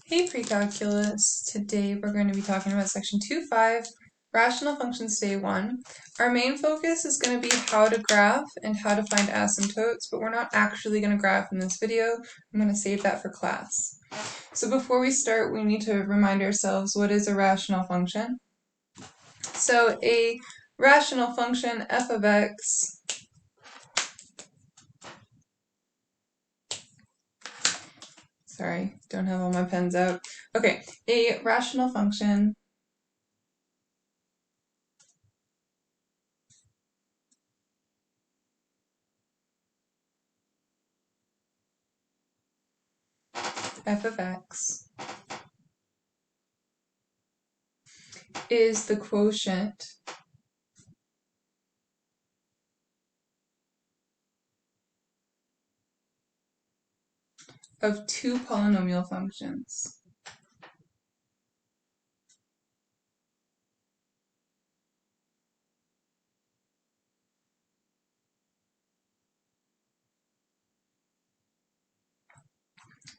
Hey Pre-Calculus! Today we're going to be talking about section 2.5, rational functions day 1. Our main focus is going to be how to graph and how to find asymptotes, but we're not actually going to graph in this video. I'm going to save that for class. So before we start, we need to remind ourselves what is a rational function. So a rational function, f of x, sorry, don't have all my pens out. Okay, a rational function f of x is the quotient of two polynomial functions.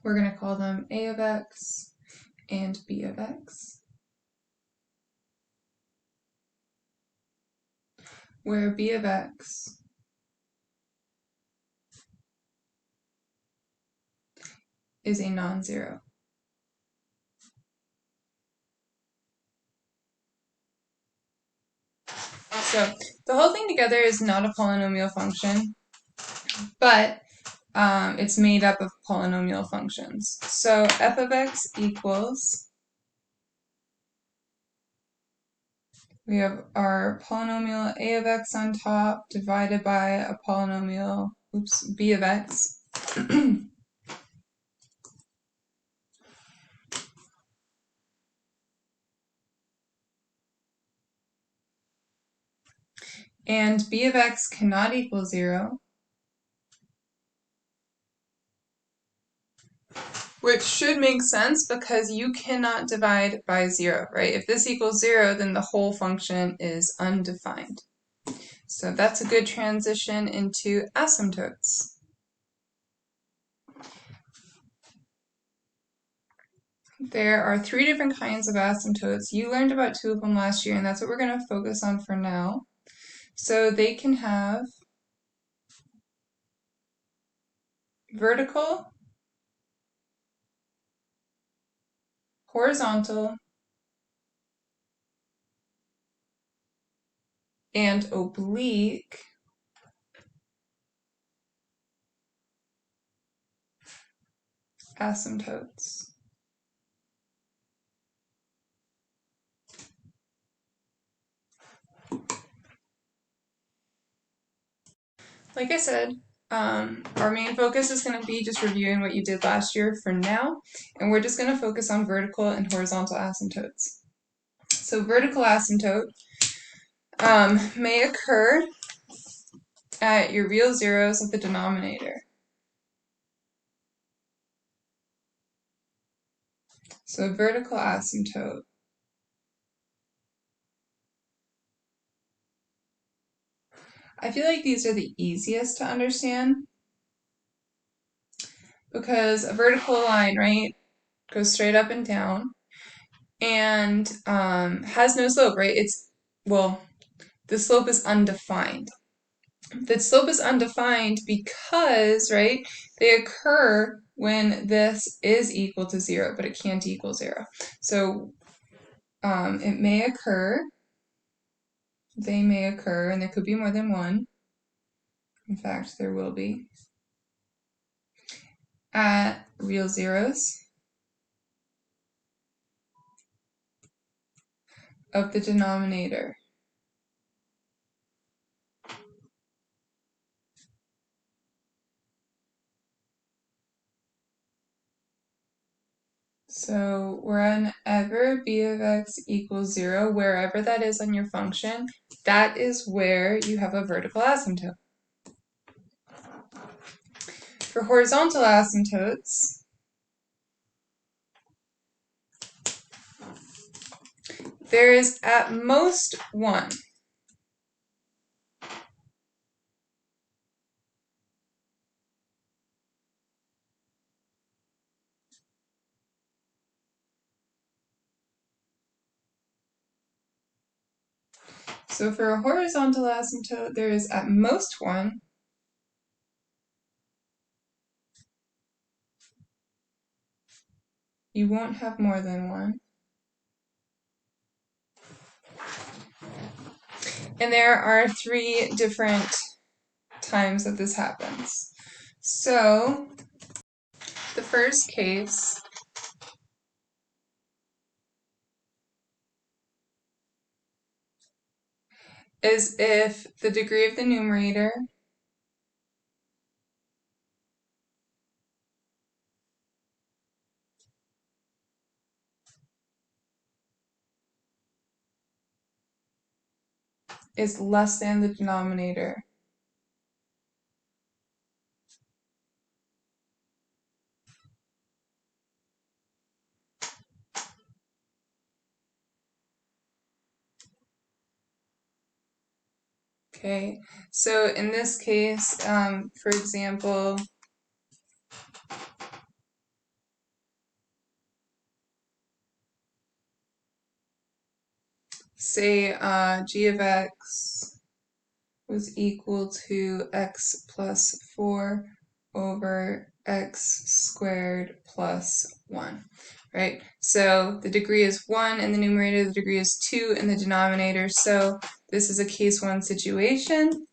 We're going to call them a of x and b of x, where b of x is a non-zero. So the whole thing together is not a polynomial function, but it's made up of polynomial functions. So f of x equals, we have our polynomial a of x on top divided by a polynomial, b of x. And b of x cannot equal 0, which should make sense because you cannot divide by 0, right? If this equals 0, then the whole function is undefined. So that's a good transition into asymptotes. There are 3 different kinds of asymptotes. You learned about 2 of them last year, and that's what we're going to focus on for now. So they can have vertical, horizontal, and oblique asymptotes. Like I said, our main focus is going to be just reviewing what you did last year for now, and we're just going to focus on vertical and horizontal asymptotes. So vertical asymptote may occur at your real zeros of the denominator. So a vertical asymptote I feel like these are the easiest to understand because a vertical line, right, goes straight up and down and has no slope, right? The slope is undefined. The slope is undefined because, right, they occur when this is equal to 0, but it can't equal 0. So it may occur, they may occur, and there could be more than one. In fact, there will be. At real zeros of the denominator. So whenever b of x equals 0, wherever that is on your function, that is where you have a vertical asymptote. For horizontal asymptotes, there is at most one. So for a horizontal asymptote, there is at most one. You won't have more than one. And there are 3 different times that this happens. So the first case is if the degree of the numerator is less than the denominator. Okay, so in this case, for example, say g of x was equal to x plus 4 over x squared plus 1, right? So the degree is 1 in the numerator, the degree is 2 in the denominator, so this is a case 1 situation.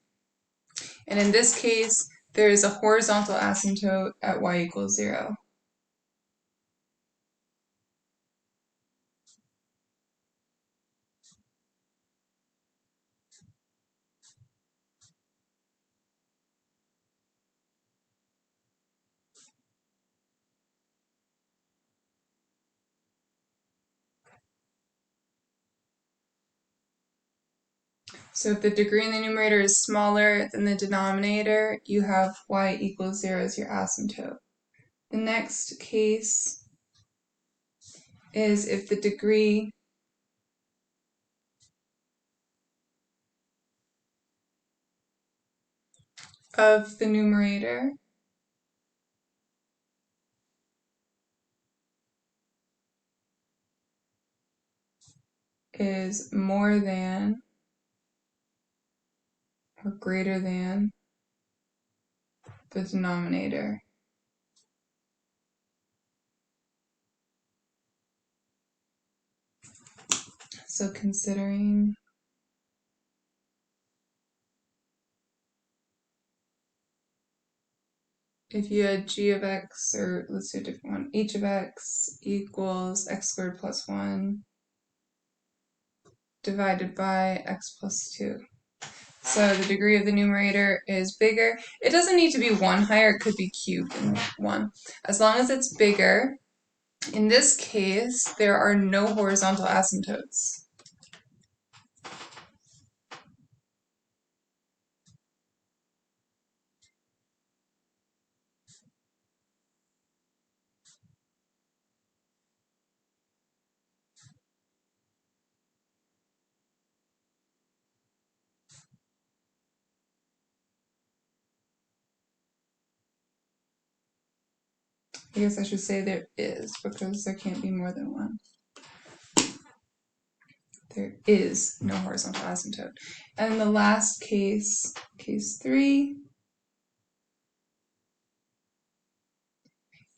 And in this case, there is a horizontal asymptote at y equals 0. So if the degree in the numerator is smaller than the denominator, you have y equals 0 as your asymptote. The next case is if the degree of the numerator is more than or greater than the denominator. So considering if you had g of x, or let's do a different one, h of x equals x squared plus 1 divided by x plus 2. So the degree of the numerator is bigger. It doesn't need to be 1 higher, it could be cubed in 1. As long as it's bigger, in this case, there are no horizontal asymptotes. I guess I should say there is, because there can't be more than one. There is no horizontal asymptote. And the last case, case 3.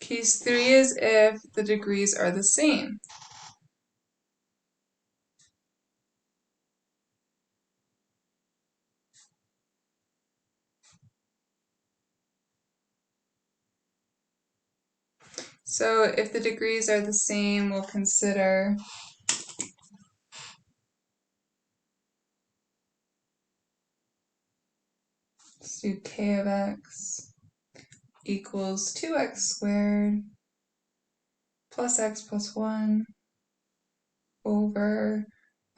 Case 3 is if the degrees are the same. So if the degrees are the same, we'll consider let's do k of x equals 2x squared plus x plus 1 over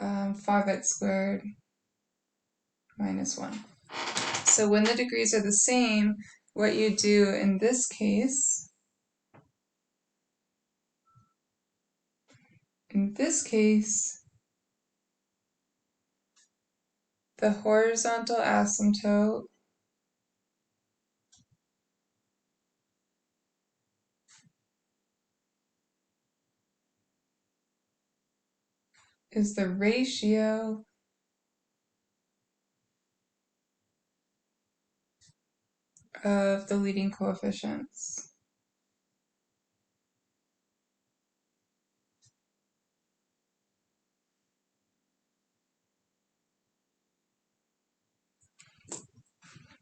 5x squared minus 1. So when the degrees are the same, what you do in this case, the horizontal asymptote is the ratio of the leading coefficients.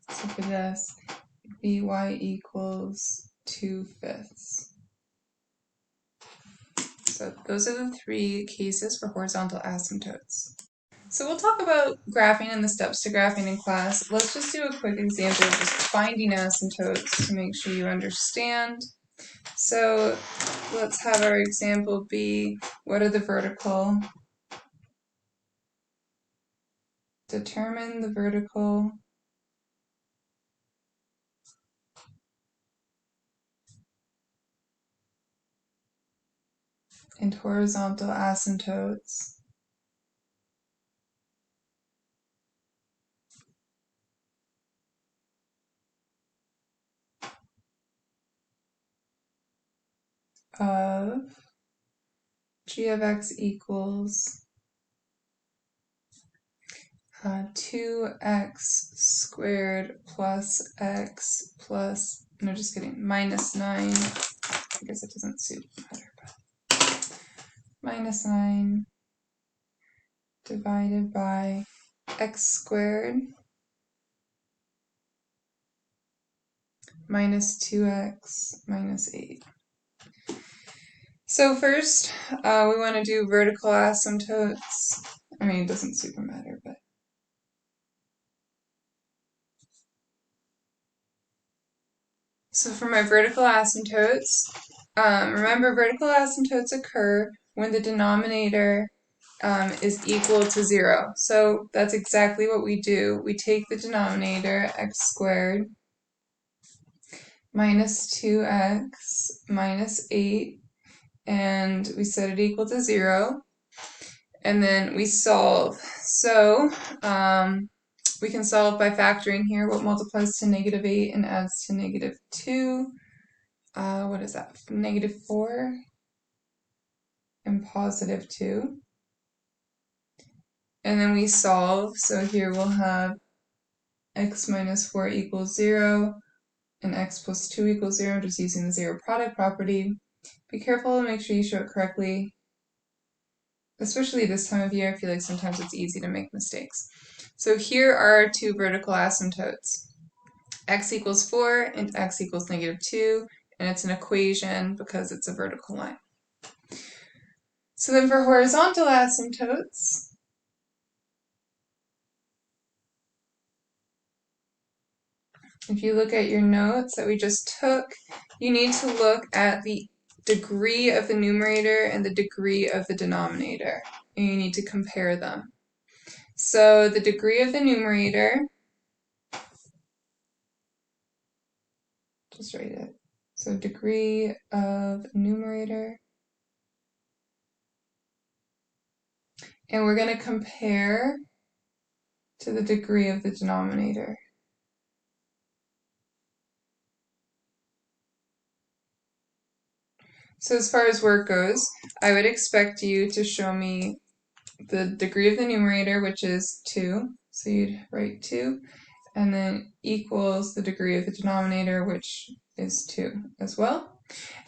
So for this, by equals 2/5. So those are the three cases for horizontal asymptotes. So we'll talk about graphing and the steps to graphing in class. Let's just do a quick example of just finding asymptotes to make sure you understand. So let's have our example be, what are the vertical? Determine the vertical and horizontal asymptotes of g of x equals 2x squared plus x plus, no, just kidding, minus 9. I guess it doesn't suit better, but minus 9 divided by x squared minus 2x minus 8. So first, we want to do vertical asymptotes. I mean, it doesn't super matter, but. So for my vertical asymptotes, remember vertical asymptotes occur when the denominator is equal to 0. So that's exactly what we do. We take the denominator, x squared, minus 2x minus 8, and we set it equal to 0. And then we solve. So we can solve by factoring here what multiplies to negative 8 and adds to negative 2. What is that? Negative 4 and positive 2. And then we solve. So here we'll have x minus 4 equals 0 and x plus 2 equals 0, just using the zero product property. Be careful and make sure you show it correctly. Especially this time of year, I feel like sometimes it's easy to make mistakes. So here are our two vertical asymptotes. X equals 4 and x equals negative 2, and it's an equation because it's a vertical line. So then for horizontal asymptotes, if you look at your notes that we just took, you need to look at the degree of the numerator and the degree of the denominator, and you need to compare them. So the degree of the numerator, just write it. So degree of numerator, and we're going to compare to the degree of the denominator. So as far as work goes, I would expect you to show me the degree of the numerator, which is 2. So you'd write 2, and then equals the degree of the denominator, which is 2 as well.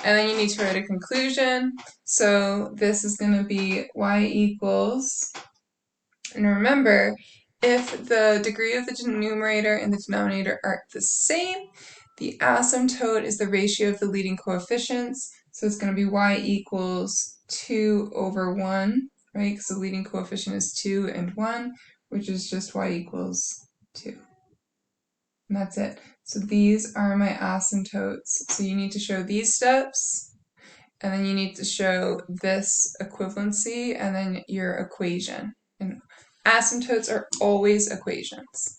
And then you need to write a conclusion. So this is going to be y equals, and remember, if the degree of the numerator and the denominator are the same, the asymptote is the ratio of the leading coefficients. So it's going to be y equals 2 over 1, right? Because the leading coefficient is 2 and 1, which is just y equals 2. And that's it. So these are my asymptotes. So you need to show these steps, and then you need to show this equivalency, and then your equation. And asymptotes are always equations.